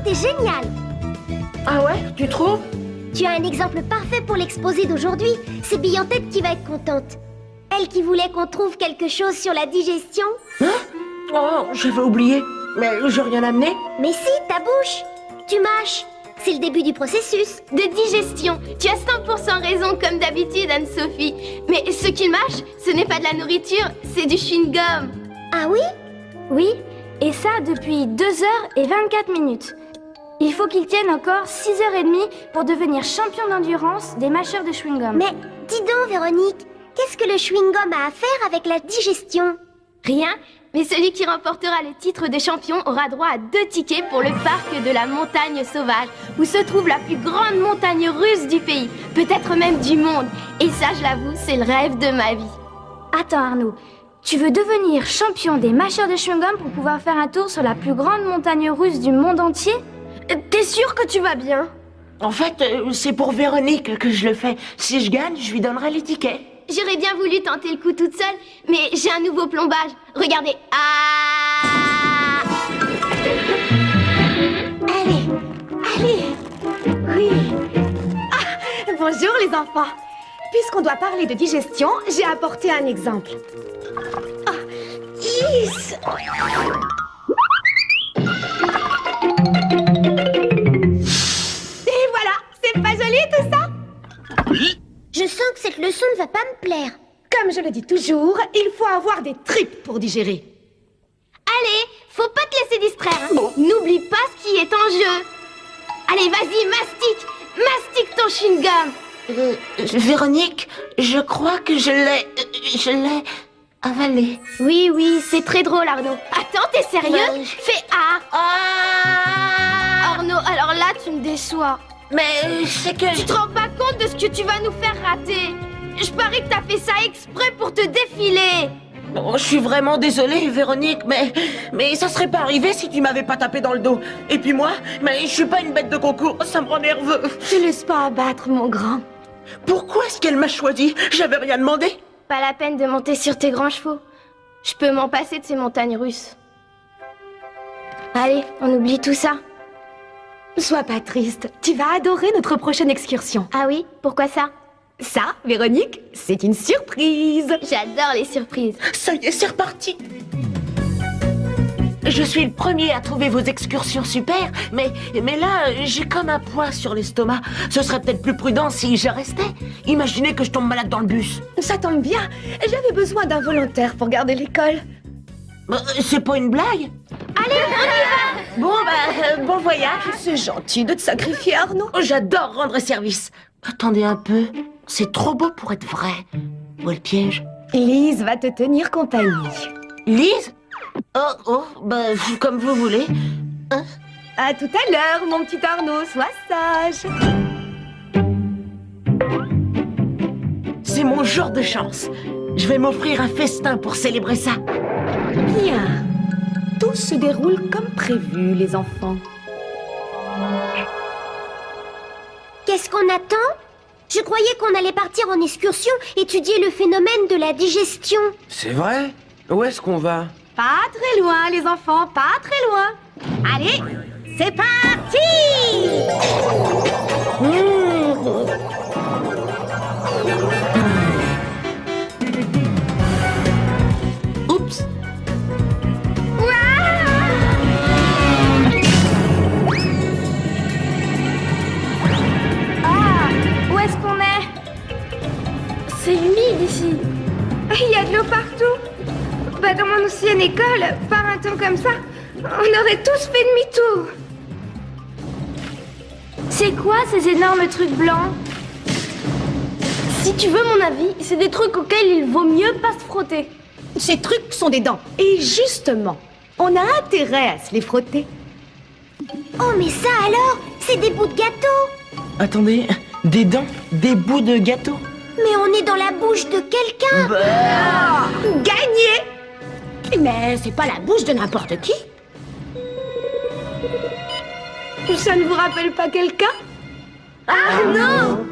t'es génial. Ah ouais, tu trouves? Tu as un exemple parfait pour l'exposé d'aujourd'hui. C'est Billantette qui va être contente. Elle qui voulait qu'on trouve quelque chose sur la digestion. Hein? Oh, j'avais oublié. Mais j'ai rien amené. Mais si, ta bouche. Tu mâches. C'est le début du processus. De digestion. Tu as 100% raison comme d'habitude, Anne-Sophie. Mais ce qu'il mâche, ce n'est pas de la nourriture, c'est du chewing-gum. Ah oui? Oui, et ça depuis 2h24. Il faut qu'il tienne encore 6h30 pour devenir champion d'endurance des mâcheurs de chewing-gum. Mais dis donc, Véronique, qu'est-ce que le chewing-gum a à faire avec la digestion? Rien, mais celui qui remportera le titre de champion aura droit à 2 tickets pour le parc de la montagne sauvage, où se trouve la plus grande montagne russe du pays, peut-être même du monde. Et ça, je l'avoue, c'est le rêve de ma vie. Attends Arnaud, tu veux devenir champion des mâcheurs de chewing-gum pour pouvoir faire un tour sur la plus grande montagne russe du monde entier? T'es sûr que tu vas bien? En fait, c'est pour Véronique que je le fais. Si je gagne, je lui donnerai les tickets. J'aurais bien voulu tenter le coup toute seule, mais j'ai un nouveau plombage. Regardez. Ah! Allez. Oui. Ah, bonjour les enfants. Puisqu'on doit parler de digestion, j'ai apporté un exemple. Ah, yes. Et voilà, c'est pas joli tout ça? Je sens que cette leçon ne va pas me plaire. Comme je le dis toujours, il faut avoir des tripes pour digérer. Allez, faut pas te laisser distraire. Hein. N'oublie pas ce qui est en jeu. Allez, vas-y, mastique ton chewing-gum. Véronique, je crois que je l'ai avalé. Oui, c'est très drôle, Arnaud. Attends, t'es sérieux? Fais A. Ah! Arnaud, alors là, tu me déçois. Mais c'est que... Tu te rends pas compte de ce que tu vas nous faire rater? Je parie que t'as fait ça exprès pour te défiler. Oh, je suis vraiment désolée, Véronique, mais ça serait pas arrivé si tu m'avais pas tapé dans le dos. Et puis moi, mais je suis pas une bête de concours, ça me rend nerveux. Te laisse pas abattre, mon grand. Pourquoi est-ce qu'elle m'a choisi? J'avais rien demandé. Pas la peine de monter sur tes grands chevaux. Je peux m'en passer de ces montagnes russes. Allez, on oublie tout ça. Sois pas triste, tu vas adorer notre prochaine excursion. Ah oui? Pourquoi ça? Ça, Véronique, c'est une surprise. J'adore les surprises. Ça y est, c'est reparti. Je suis le premier à trouver vos excursions super, mais là, j'ai comme un poids sur l'estomac. Ce serait peut-être plus prudent si je restais. Imaginez que je tombe malade dans le bus. Ça tombe bien, j'avais besoin d'un volontaire pour garder l'école. C'est pas une blague? Allez, on y va! Bon, bon voyage. C'est gentil de te sacrifier, Arnaud. Oh, j'adore rendre service. Attendez un peu, c'est trop beau pour être vrai. Où est le piège? Lise va te tenir compagnie. Lise? Comme vous voulez. Hein? À tout à l'heure, mon petit Arnaud, sois sage. C'est mon jour de chance. Je vais m'offrir un festin pour célébrer ça. Bien. Tout se déroule comme prévu, les enfants. Qu'est-ce qu'on attend? Je croyais qu'on allait partir en excursion, étudier le phénomène de la digestion. C'est vrai? Où est-ce qu'on va? Pas très loin, les enfants, pas très loin. Allez, c'est parti! Oups! Ah, où est-ce qu'on est? C'est humide ici. Il y a de l'eau partout. Bah, dans mon ancienne école, par un temps comme ça, on aurait tous fait demi-tour. C'est quoi ces énormes trucs blancs? Si tu veux mon avis, c'est des trucs auxquels il vaut mieux pas se frotter. Ces trucs sont des dents. Et justement, on a intérêt à se les frotter. Oh, mais ça alors, c'est des bouts de gâteau. Attendez, des dents, des bouts de gâteau. Mais on est dans la bouche de quelqu'un. Gagné! Mais c'est pas la bouche de n'importe qui. Ça ne vous rappelle pas quelqu'un? Ah non!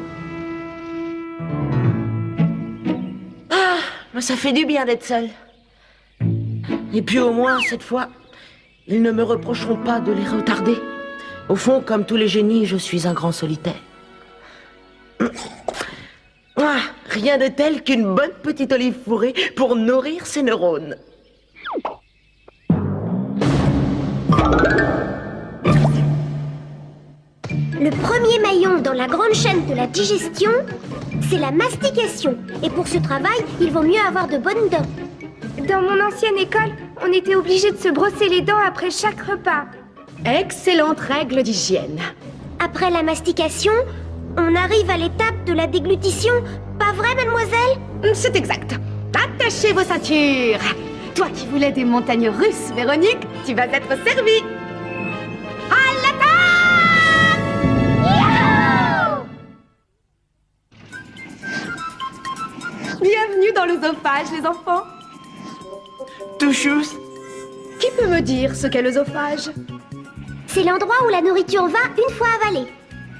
Ça fait du bien d'être seul. Et puis au moins, cette fois, ils ne me reprocheront pas de les retarder. Au fond, comme tous les génies, je suis un grand solitaire. Ah, rien de tel qu'une bonne petite olive fourrée pour nourrir ses neurones. Le premier maillon dans la grande chaîne de la digestion, c'est la mastication. Et pour ce travail, il vaut mieux avoir de bonnes dents. Dans mon ancienne école, on était obligé de se brosser les dents après chaque repas. Excellente règle d'hygiène. Après la mastication, on arrive à l'étape de la déglutition. Pas vrai, mademoiselle? C'est exact. Attachez vos ceintures. Toi qui voulais des montagnes russes, Véronique, tu vas être servie. À l'attaque! Bienvenue dans l'œsophage, les enfants. Touchous. Qui peut me dire ce qu'est l'œsophage? C'est l'endroit où la nourriture va une fois avalée.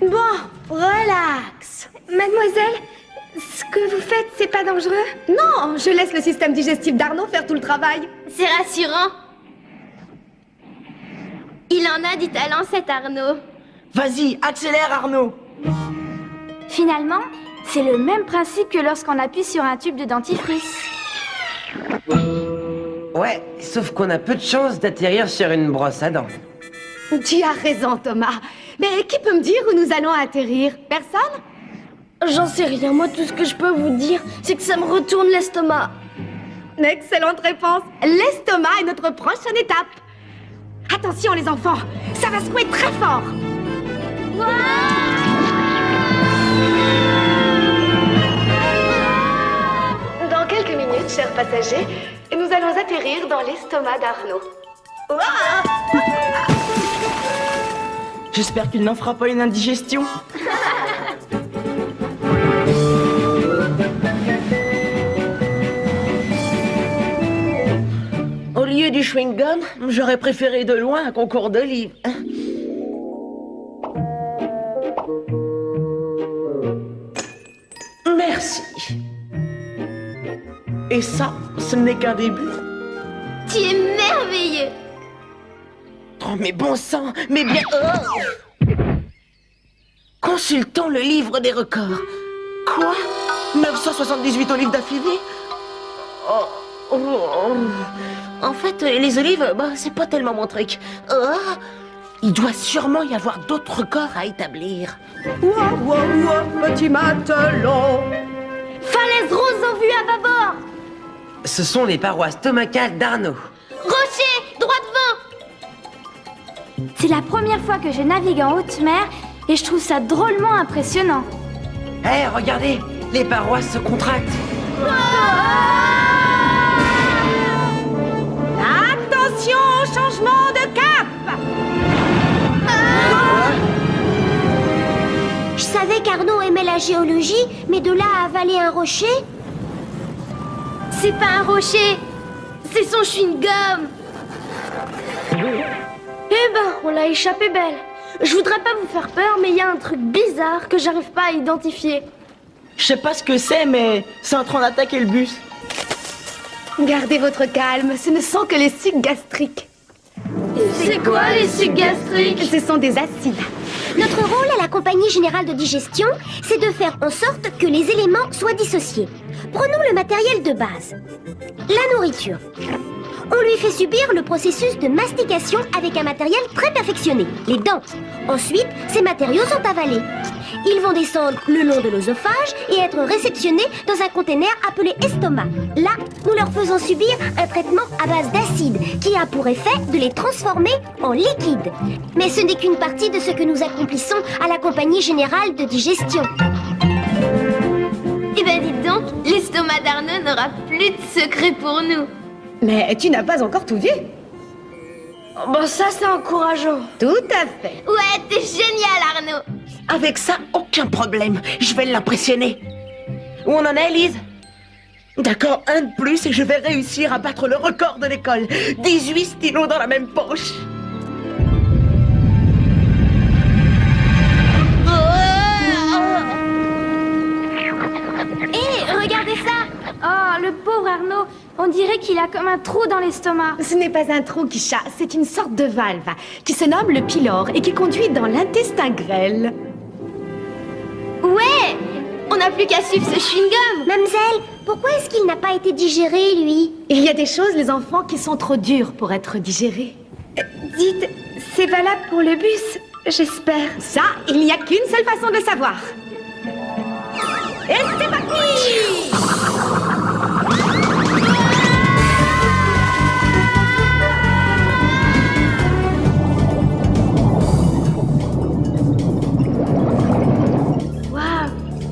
Bon, relax. Mademoiselle, ce que vous faites, c'est pas dangereux? Non, je laisse le système digestif d'Arnaud faire tout le travail. C'est rassurant. Il en a du talent, cet Arnaud. Vas-y, accélère Arnaud. Finalement, c'est le même principe que lorsqu'on appuie sur un tube de dentifrice. Ouais, sauf qu'on a peu de chance d'atterrir sur une brosse à dents. Tu as raison, Thomas. Mais qui peut me dire où nous allons atterrir? Personne? J'en sais rien. Moi, tout ce que je peux vous dire, c'est que ça me retourne l'estomac. Excellente réponse. L'estomac est notre prochaine étape. Attention, les enfants, ça va secouer très fort. Dans quelques minutes, chers passagers, nous allons atterrir dans l'estomac d'Arnaud. J'espère qu'il n'en fera pas une indigestion. Au lieu du chewing-gum, j'aurais préféré de loin un concours d'olives. Merci. Et ça, ce n'est qu'un début. Tu es merveilleux. Oh, mais bon sang, mais bien... Oh. Consultons le livre des records. Quoi? 978 olives d'affilée? Oh. En fait, les olives, bah, c'est pas tellement mon truc. Il doit sûrement y avoir d'autres records à établir. Petit matelot. Falaise rose en vue à bâbord. Ce sont les parois stomacales d'Arnaud. Rocher, droit devant. C'est la première fois que je navigue en haute mer et je trouve ça drôlement impressionnant. Hé, regardez, les parois se contractent. Attention au changement de cap. Je savais qu'Arnaud aimait la géologie, mais de là à avaler un rocher? C'est pas un rocher, c'est son chewing-gum. Eh ben, on l'a échappé belle. Je voudrais pas vous faire peur, mais il y a un truc bizarre que j'arrive pas à identifier. Je sais pas ce que c'est, mais c'est en train d'attaquer le bus. Gardez votre calme, ce ne sont que les sucs gastriques. C'est quoi les sucs gastriques? Ce sont des acides. Notre rôle à la Compagnie Générale de Digestion, c'est de faire en sorte que les éléments soient dissociés. Prenons le matériel de base. La nourriture. On lui fait subir le processus de mastication avec un matériel très perfectionné, les dents. Ensuite, ces matériaux sont avalés. Ils vont descendre le long de l'œsophage et être réceptionnés dans un conteneur appelé estomac. Là, nous leur faisons subir un traitement à base d'acide qui a pour effet de les transformer en liquide. Mais ce n'est qu'une partie de ce que nous accomplissons à la Compagnie Générale de Digestion. Eh ben dites donc, l'estomac d'Arnaud n'aura plus de secret pour nous. Mais tu n'as pas encore tout vu. Bon, ça c'est encourageant. Tout à fait. Ouais, t'es génial Arnaud. Avec ça, aucun problème. Je vais l'impressionner. Où on en est, Lise? D'accord, un de plus et je vais réussir à battre le record de l'école. 18 stylos dans la même poche. Hé, regardez ça. Oh le pauvre Arnaud. On dirait qu'il a comme un trou dans l'estomac. Ce n'est pas un trou, Kisha, c'est une sorte de valve qui se nomme le pylore et qui conduit dans l'intestin grêle. Ouais! On n'a plus qu'à suivre ce chewing-gum. Mademoiselle, pourquoi est-ce qu'il n'a pas été digéré, lui? Il y a des choses, les enfants, qui sont trop dures pour être digérées. Dites, c'est valable pour le bus, j'espère. Ça, il n'y a qu'une seule façon de le savoir. Et c'est parti!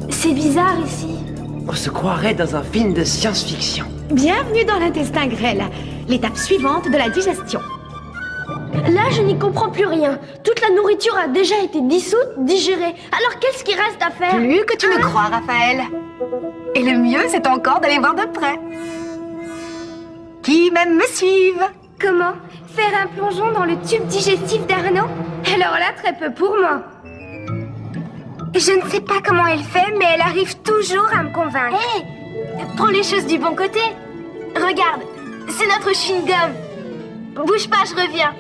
C'est bizarre ici. On se croirait dans un film de science-fiction. Bienvenue dans l'intestin grêle, l'étape suivante de la digestion. Là, je n'y comprends plus rien. Toute la nourriture a déjà été dissoute, digérée. Alors qu'est-ce qu'il reste à faire? Plus que tu ne crois, Raphaël. Et le mieux, c'est encore d'aller voir de près. Qui même me suivent? Comment? Faire un plongeon dans le tube digestif d'Arnaud? Alors là, très peu pour moi. Je ne sais pas comment elle fait, mais elle arrive toujours à me convaincre. Hé! Prends les choses du bon côté. Regarde, c'est notre chewing-gum. Bouge pas, je reviens.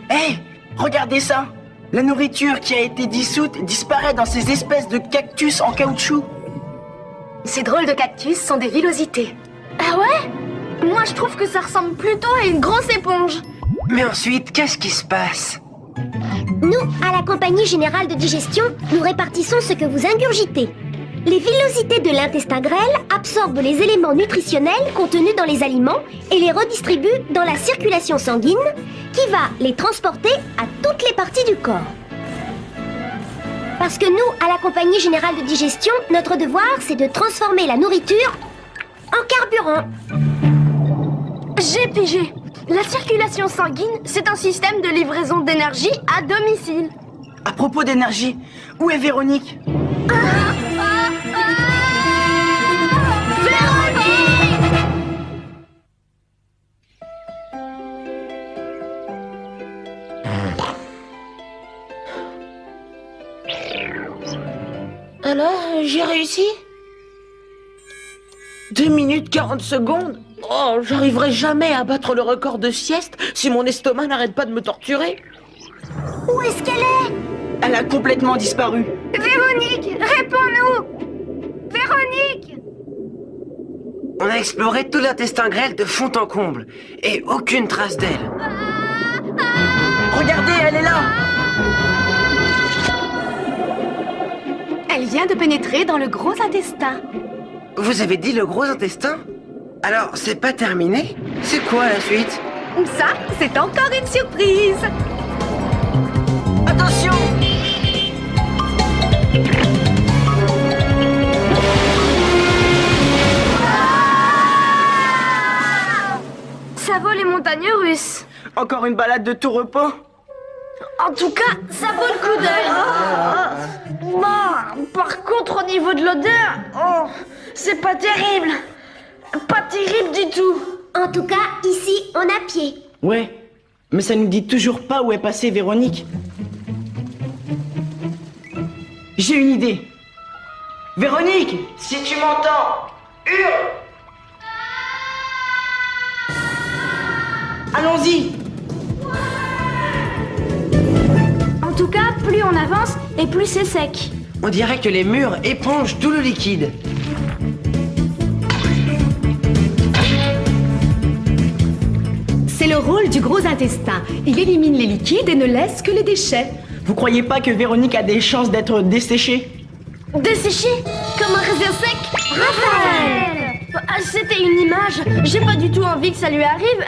Hé, regardez ça. La nourriture qui a été dissoute disparaît dans ces espèces de cactus en caoutchouc. Ces drôles de cactus sont des villosités. Ah ouais? Moi, je trouve que ça ressemble plutôt à une grosse éponge. Mais ensuite, qu'est-ce qui se passe? Nous, à la Compagnie Générale de Digestion, nous répartissons ce que vous ingurgitez. Les villosités de l'intestin grêle absorbent les éléments nutritionnels contenus dans les aliments et les redistribuent dans la circulation sanguine qui va les transporter à toutes les parties du corps. Parce que nous, à la Compagnie Générale de Digestion, notre devoir, c'est de transformer la nourriture en carburant. J'ai pigé. La circulation sanguine, c'est un système de livraison d'énergie à domicile. À propos d'énergie, où est Véronique? Alors, j'ai réussi? 2 minutes 40 secondes? Oh, j'arriverai jamais à battre le record de sieste si mon estomac n'arrête pas de me torturer. Où est-ce qu'elle est? Elle a complètement disparu. Véronique, réponds-nous! Véronique! On a exploré tout l'intestin grêle de fond en comble, et aucune trace d'elle. Regardez, elle est là. Elle vient de pénétrer dans le gros intestin. Vous avez dit le gros intestin? Alors, c'est pas terminé? C'est quoi la suite? Ça, c'est encore une surprise. Attention! Ça vaut les montagnes russes. Encore une balade de tout repos? En tout cas, ça vaut le coup d'œil. Par contre, au niveau de l'odeur, oh, c'est pas terrible. Pas terrible du tout. En tout cas, ici, on a pied. Ouais, mais ça nous dit toujours pas où est passée Véronique. J'ai une idée. Véronique, si tu m'entends, hurle! Allons-y! En tout cas, plus on avance et plus c'est sec. On dirait que les murs épongent tout le liquide. C'est le rôle du gros intestin. Il élimine les liquides et ne laisse que les déchets. Vous croyez pas que Véronique a des chances d'être desséchée? Desséché comme un raisin sec. Raphaël! Ah, c'était une image. J'ai pas du tout envie que ça lui arrive.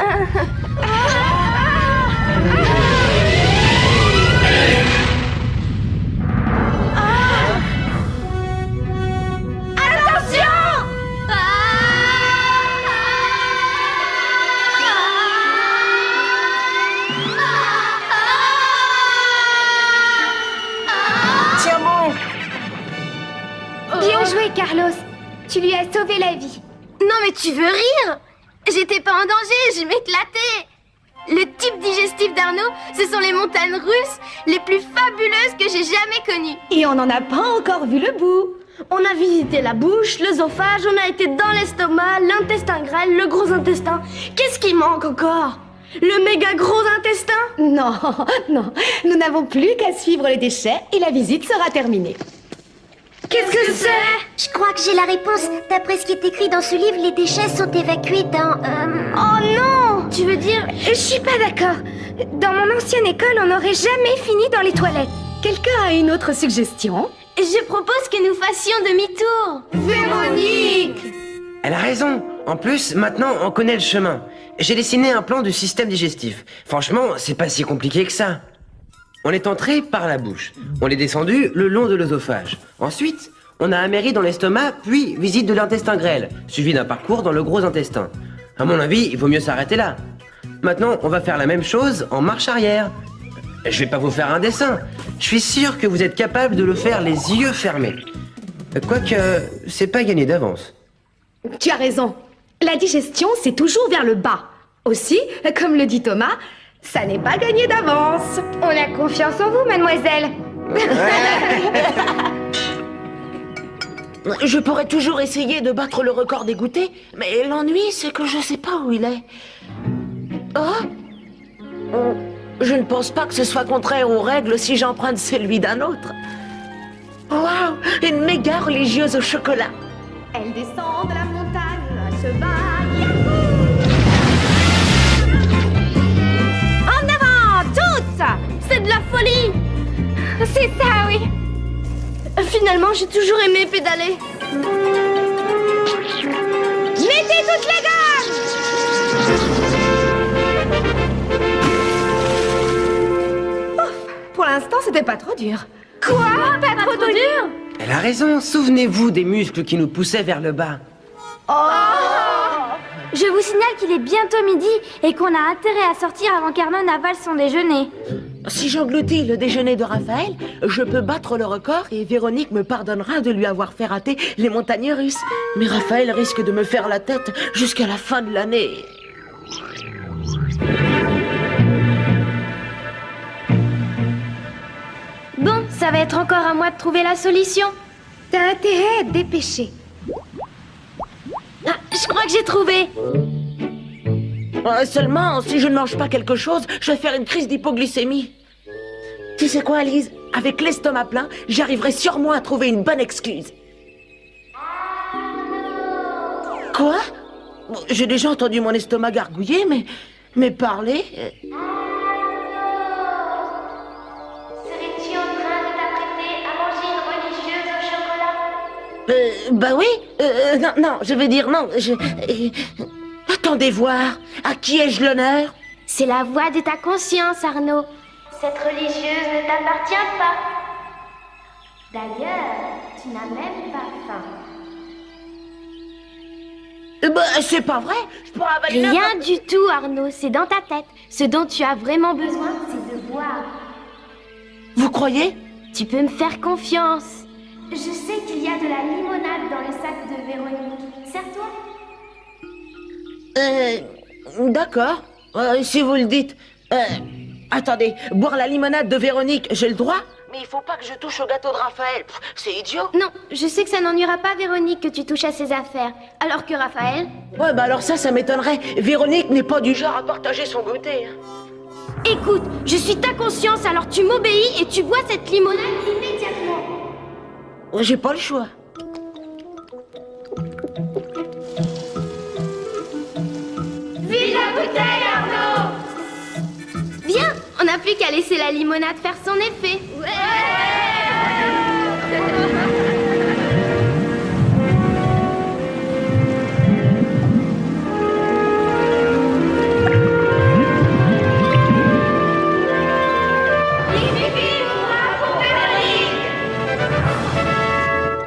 Tiens bon! Bien joué, Carlos. Tu lui as sauvé la vie. Non mais tu veux rire? J'étais pas en danger, je m'éclatais. Le type digestif d'Arnaud, ce sont les montagnes russes les plus fabuleuses que j'ai jamais connues. Et on n'en a pas encore vu le bout. On a visité la bouche, l'œsophage, on a été dans l'estomac, l'intestin grêle, le gros intestin. Qu'est-ce qui manque encore? Le méga gros intestin? Non, non, nous n'avons plus qu'à suivre les déchets et la visite sera terminée. Qu'est-ce que c'est? Je crois que j'ai la réponse. D'après ce qui est écrit dans ce livre, les déchets sont évacués dans... Oh non! Tu veux dire... Je suis pas d'accord. Dans mon ancienne école, on n'aurait jamais fini dans les toilettes. Quelqu'un a une autre suggestion? Je propose que nous fassions demi-tour. Véronique! Elle a raison. En plus, maintenant, on connaît le chemin. J'ai dessiné un plan du système digestif. Franchement, c'est pas si compliqué que ça. On est entré par la bouche. On est descendu le long de l'œsophage. Ensuite, on a améri dans l'estomac, puis visite de l'intestin grêle, suivi d'un parcours dans le gros intestin. À mon avis, il vaut mieux s'arrêter là. Maintenant, on va faire la même chose en marche arrière. Je vais pas vous faire un dessin. Je suis sûr que vous êtes capable de le faire les yeux fermés. Quoique, c'est pas gagné d'avance. Tu as raison. La digestion, c'est toujours vers le bas. Aussi, comme le dit Thomas, ça n'est pas gagné d'avance. On a confiance en vous, mademoiselle. Je pourrais toujours essayer de battre le record des goûters, mais l'ennui, c'est que je sais pas où il est. Oh, je ne pense pas que ce soit contraire aux règles si j'emprunte celui d'un autre. Waouh, une méga religieuse au chocolat. Elle descend de la montagne à cheval. En avant, toutes! C'est de la folie! C'est ça, oui. Finalement, j'ai toujours aimé pédaler. Mettez toutes les gammes! Pour l'instant, c'était pas trop dur. Quoi? Pas trop dur? Elle a raison. Souvenez-vous des muscles qui nous poussaient vers le bas. Je vous signale qu'il est bientôt midi et qu'on a intérêt à sortir avant qu'Arnaud n'avale son déjeuner. Si j'engloutis le déjeuner de Raphaël, je peux battre le record et Véronique me pardonnera de lui avoir fait rater les montagnes russes. Mais Raphaël risque de me faire la tête jusqu'à la fin de l'année. Bon, ça va être encore à moi de trouver la solution. T'as intérêt à te dépêcher. Ah, je crois que j'ai trouvé. Seulement, si je ne mange pas quelque chose, je vais faire une crise d'hypoglycémie. Tu sais quoi, Alice? Avec l'estomac plein, j'arriverai sûrement à trouver une bonne excuse. Quoi? Bon, j'ai déjà entendu mon estomac gargouiller, mais parler... Serais-tu en train de t'apprêter à manger une religieuse au chocolat? Bah oui. Non, je veux dire non. Attendez voir. À qui ai-je l'honneur? C'est la voix de ta conscience, Arnaud. Cette religieuse ne t'appartient pas. D'ailleurs, tu n'as même pas faim. Bah, c'est pas vrai. Je pourrais avaler Rien du tout, Arnaud. C'est dans ta tête. Ce dont tu as vraiment besoin, c'est de boire. Vous croyez? Tu peux me faire confiance. Je sais qu'il y a de la limonade dans le sac de Véronique. Sers-toi. D'accord. Si vous le dites. Attendez, boire la limonade de Véronique, j'ai le droit? Mais il faut pas que je touche au gâteau de Raphaël. Pff, c'est idiot. Non, je sais que ça n'ennuiera pas Véronique que tu touches à ses affaires. Alors que Raphaël... Ouais, bah alors ça m'étonnerait. Véronique n'est pas du genre à partager son goûter. Écoute, je suis ta conscience, alors tu m'obéis et tu bois cette limonade immédiatement. Ouais, j'ai pas le choix. Vide la bouteille, Arnaud! Bien, on n'a plus qu'à laisser la limonade faire son effet.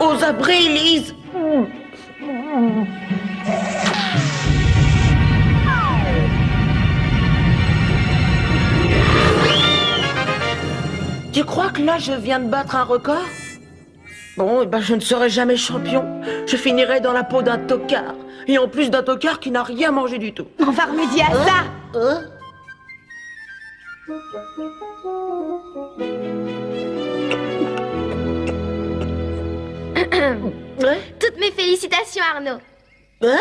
Aux abris, Lise. Tu crois que là, je viens de battre un record? Bon, eh ben, je ne serai jamais champion. Je finirai dans la peau d'un tocard. Et en plus d'un tocard qui n'a rien mangé du tout. On va remédier à ça. Ouais? Toutes mes félicitations, Arnaud. Hein?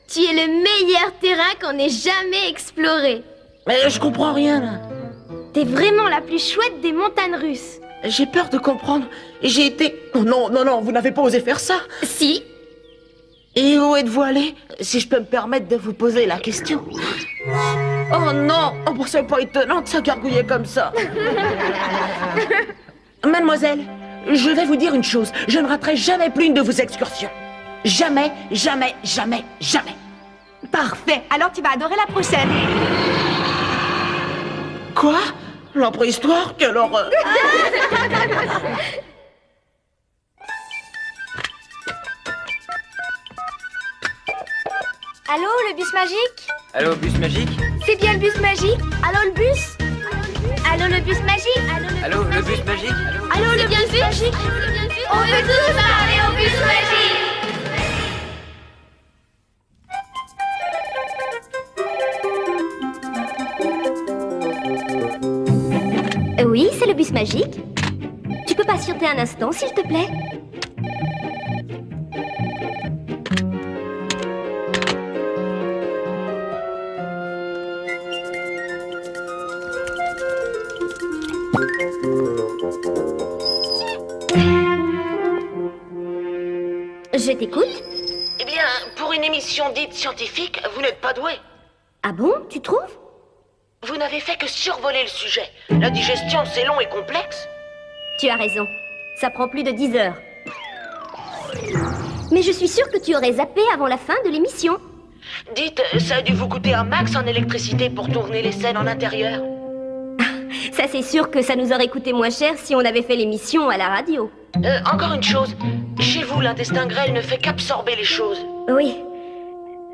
Tu es le meilleur terrain qu'on ait jamais exploré. Mais je comprends rien, là. T'es vraiment la plus chouette des montagnes russes. J'ai peur de comprendre. J'ai été... Oh, non, non, non, vous n'avez pas osé faire ça. Si. Et où êtes-vous allé? Si je peux me permettre de vous poser la question. Oh non! Oh, bon, c'est pas étonnant de ça gargouiller comme ça. Mademoiselle, je vais vous dire une chose. Je ne raterai jamais plus une de vos excursions. Jamais, jamais, jamais, jamais. Parfait. Alors tu vas adorer la prochaine. Quoi? La préhistoire? Quelle horreur! Allô, le bus magique? Allô, bus magique? C'est bien le bus magique? Allô, le bus? Allô, le bus magique? Allô, le bus magique? Allô, le bus magique? On veut tous aller au bus magique! Oui, c'est le bus magique. Tu peux patienter un instant, s'il te plaît? Je t'écoute. Eh bien, pour une émission dite scientifique, vous n'êtes pas doué. Ah bon, tu trouves? Vous n'avez fait que survoler le sujet. La digestion, c'est long et complexe. Tu as raison. Ça prend plus de 10 heures. Mais je suis sûre que tu aurais zappé avant la fin de l'émission. Dites, ça a dû vous coûter un max en électricité pour tourner les scènes en intérieur. Ça, c'est sûr que ça nous aurait coûté moins cher si on avait fait l'émission à la radio. Encore une chose. Chez vous, l'intestin grêle ne fait qu'absorber les choses. Oui.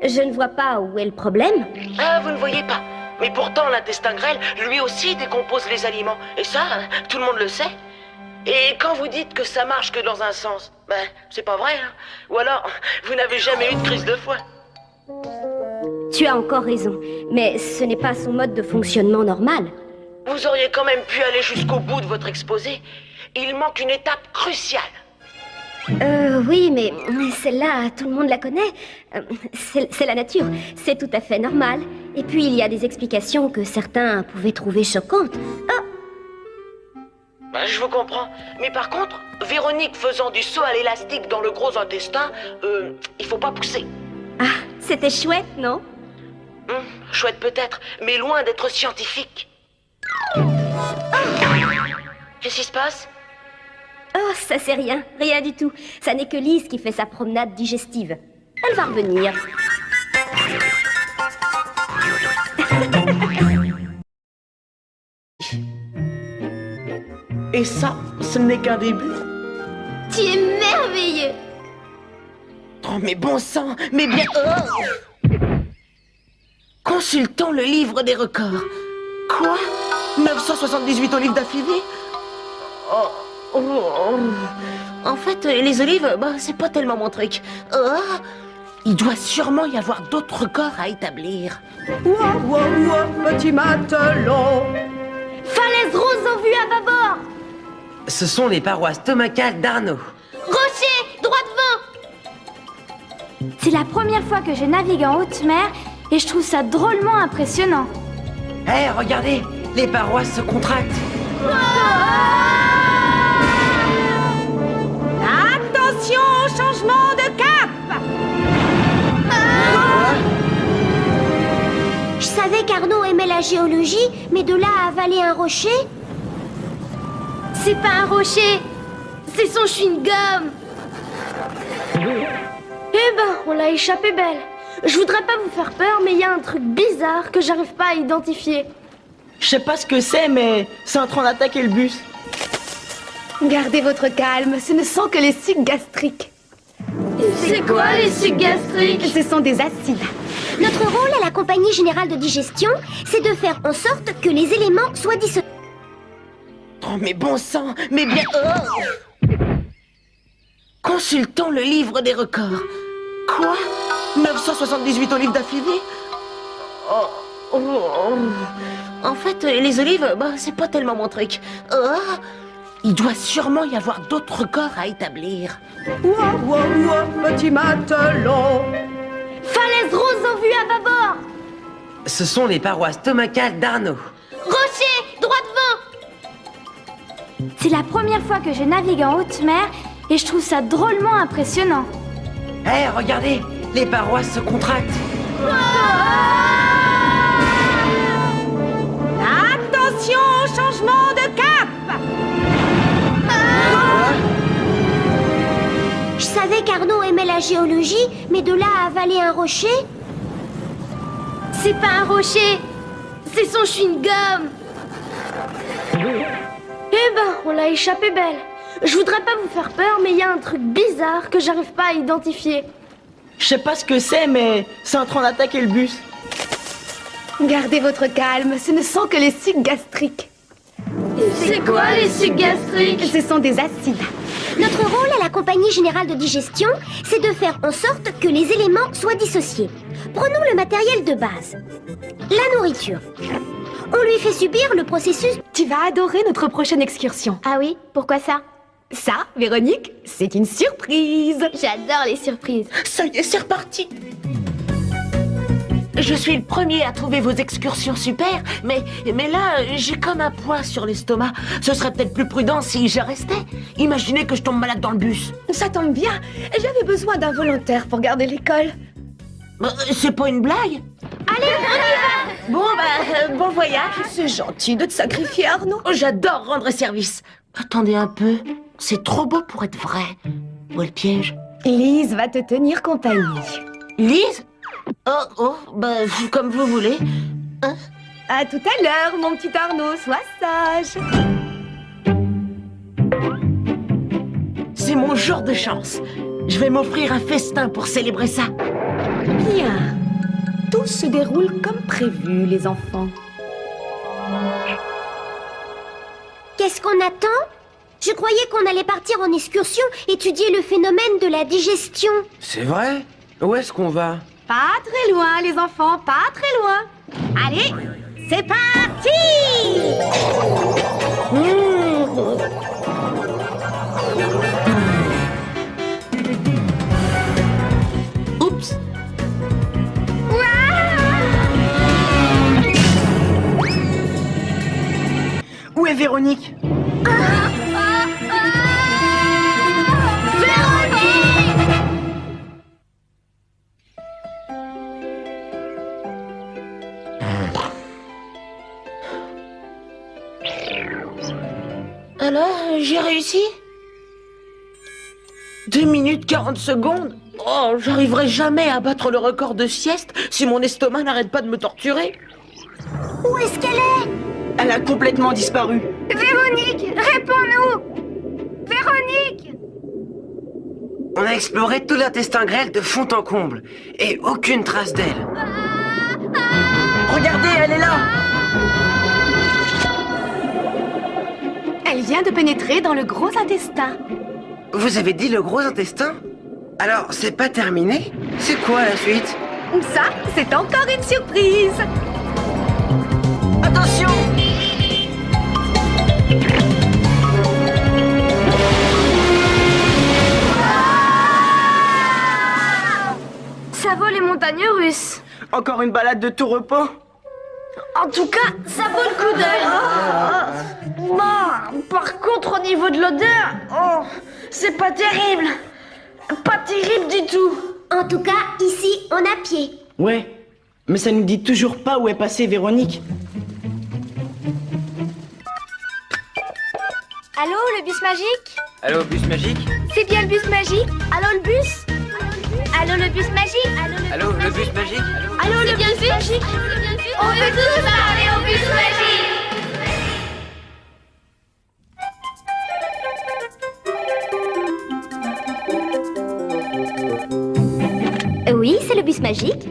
Je ne vois pas où est le problème. Ah, vous ne voyez pas. Mais pourtant, l'intestin grêle, lui aussi, décompose les aliments. Et ça, tout le monde le sait. Et quand vous dites que ça marche que dans un sens, ben, c'est pas vrai, hein. Ou alors, vous n'avez jamais eu de crise de foie. Tu as encore raison. Mais ce n'est pas son mode de fonctionnement normal. Vous auriez quand même pu aller jusqu'au bout de votre exposé. Il manque une étape cruciale. Oui, mais celle-là, tout le monde la connaît. C'est la nature. C'est tout à fait normal. Et puis, il y a des explications que certains pouvaient trouver choquantes. Ben, je vous comprends. Mais par contre, Véronique faisant du saut à l'élastique dans le gros intestin, il faut pas pousser. Ah, c'était chouette, non? Chouette peut-être, mais loin d'être scientifique. Qu'est-ce qui se passe? Oh, ça c'est rien. Rien du tout. Ça n'est que Lise qui fait sa promenade digestive. Elle va revenir. Et ça, ce n'est qu'un début. Tu es merveilleux. Oh, mais bon sang, mais bien... Oh. Consultons le livre des records. Quoi? 978 olives d'affilée? En fait, les olives, bah, c'est pas tellement mon truc. Il doit sûrement y avoir d'autres records à établir. Ouah, ouah, ouah, petit matelot. Falaise rose en vue à bâbord. Ce sont les parois stomacales d'Arnaud. Rocher, droit devant. C'est la première fois que je navigue en haute mer et je trouve ça drôlement impressionnant. Hé, regardez, les parois se contractent. Attention au changement de cap. Je savais qu'Arnaud aimait la géologie, mais de là à avaler un rocher... C'est pas un rocher, c'est son chewing-gum. Eh ben, on l'a échappé belle. Je voudrais pas vous faire peur, mais il y a un truc bizarre que j'arrive pas à identifier. Je sais pas ce que c'est, mais c'est en train d'attaquer le bus. Gardez votre calme, ce ne sont que les sucs gastriques. C'est quoi les sucs gastriques? Ce sont des acides. Notre rôle à la Compagnie Générale de Digestion, c'est de faire en sorte que les éléments soient dissociés. Oh, mais bon sang, mais bien... Consultons le livre des records. Quoi? 978 olives d'affilée? En fait, les olives, bah, c'est pas tellement mon truc. Il doit sûrement y avoir d'autres records à établir. Ouah, ouah, ouah, petit matelot. Falaise rose en vue à bâbord. Ce sont les parois stomacales d'Arnaud. Rocher, droit devant. C'est la première fois que je navigue en haute mer et je trouve ça drôlement impressionnant. Hé, regardez, les parois se contractent. Attention au changement de cap. Je savais qu'Arnaud aimait la géologie, mais de là à avaler un rocher... C'est pas un rocher, c'est son chewing-gum. Eh ben, on l'a échappé belle. Je voudrais pas vous faire peur, mais il y a un truc bizarre que j'arrive pas à identifier. Je sais pas ce que c'est, mais c'est en train d'attaquer le bus. Gardez votre calme, ce ne sont que les sucs gastriques. C'est quoi les sucs gastriques? Ce sont des acides. Notre rôle à la Compagnie Générale de Digestion, c'est de faire en sorte que les éléments soient dissociés. Prenons le matériel de base. La nourriture. On lui fait subir le processus... Tu vas adorer notre prochaine excursion. Ah oui, pourquoi ça? Ça, Véronique, c'est une surprise. J'adore les surprises. Ça y est, c'est reparti. Je suis le premier à trouver vos excursions super, mais là, j'ai comme un poids sur l'estomac. Ce serait peut-être plus prudent si je restais. Imaginez que je tombe malade dans le bus. Ça tombe bien, j'avais besoin d'un volontaire pour garder l'école. C'est pas une blague? Allez, on y va. Bon, bon voyage. C'est gentil de te sacrifier, Arnaud. Oh, j'adore rendre service. Attendez un peu, c'est trop beau pour être vrai. Où est le piège? Lise va te tenir compagnie. Lise? Comme vous voulez. Hein? À tout à l'heure, mon petit Arnaud, sois sage. C'est mon jour de chance. Je vais m'offrir un festin pour célébrer ça. Bien. Tout se déroule comme prévu, les enfants. Qu'est-ce qu'on attend? Je croyais qu'on allait partir en excursion, étudier le phénomène de la digestion. C'est vrai? Où est-ce qu'on va? Pas très loin, les enfants, pas très loin. Allez, c'est parti! Oups! Où est Véronique? Alors, j'ai réussi? 2 minutes 40 secondes? Oh, j'arriverai jamais à battre le record de sieste si mon estomac n'arrête pas de me torturer. Où est-ce qu'elle est? Elle a complètement disparu. Véronique, réponds-nous. Véronique. On a exploré tout l'intestin grêle de fond en comble, et aucune trace d'elle. Regardez, elle est là. Elle vient de pénétrer dans le gros intestin. Vous avez dit le gros intestin? Alors, c'est pas terminé? C'est quoi la suite? Ça, c'est encore une surprise. Attention! Ça vaut les montagnes russes. Encore une balade de tout repos? En tout cas, ça vaut le coup d'œil. Par contre, au niveau de l'odeur, c'est pas terrible. Pas terrible du tout. En tout cas, ici, on a pied. Ouais, mais ça nous dit toujours pas où est passée Véronique. Allô, le bus magique? Allô, bus magique? C'est bien le bus magique? Allô, le bus? Allô, le bus magique? Allô, le bus magique? Allô, le bus magique? On veut tous parler au bus magique. Oui, c'est le bus magique.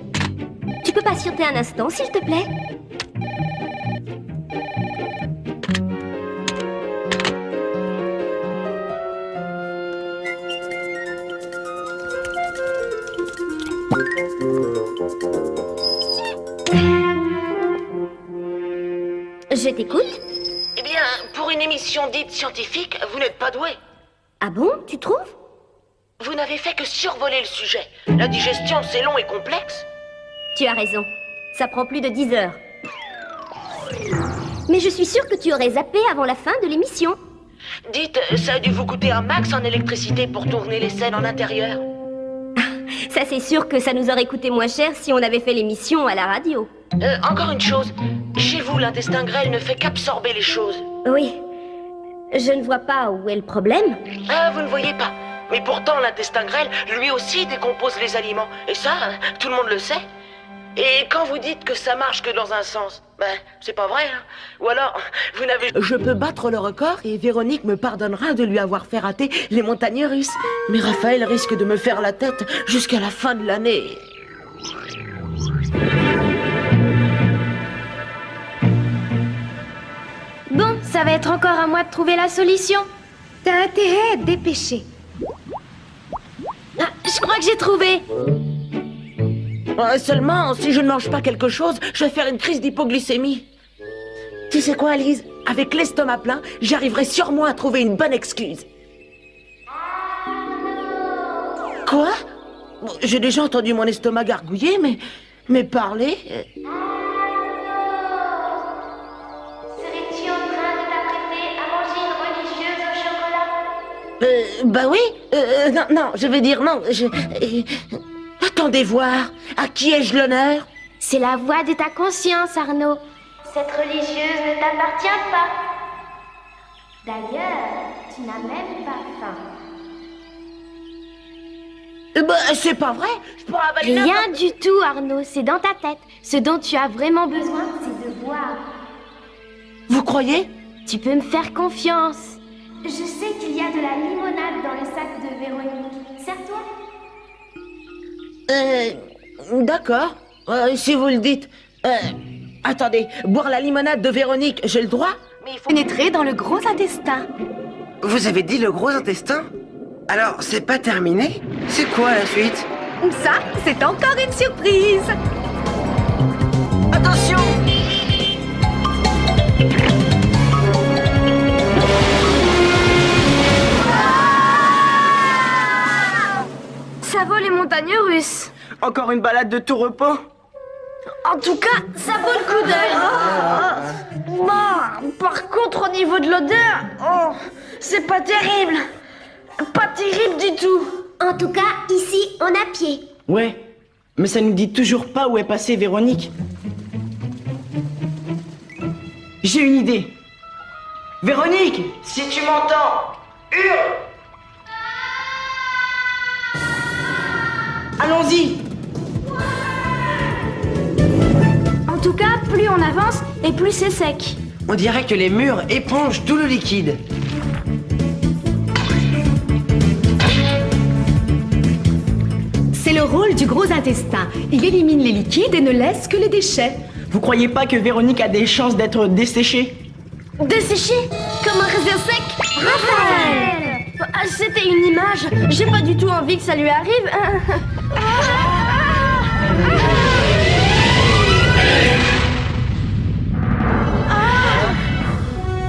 Tu peux patienter un instant, s'il te plaît? Je t'écoute. Eh bien, pour Pour une émission dite scientifique, vous n'êtes pas doué. Ah bon, tu trouves? Vous n'avez fait que survoler le sujet. La digestion, c'est long et complexe. Tu as raison. Ça prend plus de 10 heures. Mais je suis sûre que tu aurais zappé avant la fin de l'émission. Dites, ça a dû vous coûter un max en électricité pour tourner les scènes en intérieur. Ça, c'est sûr que ça nous aurait coûté moins cher si on avait fait l'émission à la radio. Encore une chose. Chez vous, l'intestin grêle ne fait qu'absorber les choses. Oui. Je ne vois pas où est le problème. Ah, vous ne voyez pas. Mais pourtant, l'intestin grêle, lui aussi, décompose les aliments. Et ça, tout le monde le sait. Et quand vous dites que ça marche que dans un sens, ben, c'est pas vrai, hein. Ou alors, vous n'avez... Je peux battre le record et Véronique me pardonnera de lui avoir fait rater les montagnes russes. Mais Raphaël risque de me faire la tête jusqu'à la fin de l'année. Bon, ça va être encore à moi de trouver la solution. T'as intérêt à te dépêcher. Ah, je crois que j'ai trouvé. Seulement, si je ne mange pas quelque chose, je vais faire une crise d'hypoglycémie. Tu sais quoi, Alice? Avec l'estomac plein, j'arriverai sûrement à trouver une bonne excuse. Quoi? Bon, j'ai déjà entendu mon estomac gargouiller, mais parler... Serais-tu en train de t'apprêter à manger une religieuse au chocolat? Bah oui. Non, je vais dire non. Attendez voir. À qui ai-je l'honneur? C'est la voix de ta conscience, Arnaud. Cette religieuse ne t'appartient pas. D'ailleurs, tu n'as même pas faim. Bah, c'est pas vrai. Je pourrais avaler Rien du tout, Arnaud. C'est dans ta tête. Ce dont tu as vraiment besoin, c'est de boire. Vous croyez? Tu peux me faire confiance. Je sais qu'il y a de la limonade dans le sac de Véronique. Sers-toi. D'accord. Si vous le dites. Attendez, boire la limonade de Véronique, j'ai le droit? Mais il faut pénétrer dans le gros intestin. Vous avez dit le gros intestin? Alors, c'est pas terminé? C'est quoi la suite? Ça, c'est encore une surprise. Attention! Ça vaut les montagnes russes. Encore une balade de tout repos? En tout cas, ça vaut le coup d'œil. Par contre, au niveau de l'odeur, c'est pas terrible. Pas terrible du tout. En tout cas, ici, on a pied. Ouais, mais ça nous dit toujours pas où est passée Véronique. J'ai une idée. Véronique, si tu m'entends, hurle! Allons-y! En tout cas, plus on avance et plus c'est sec. On dirait que les murs épongent tout le liquide. C'est le rôle du gros intestin. Il élimine les liquides et ne laisse que les déchets. Vous croyez pas que Véronique a des chances d'être desséchée? Desséché comme un raisin sec. Raphaël! C'était une image. J'ai pas du tout envie que ça lui arrive.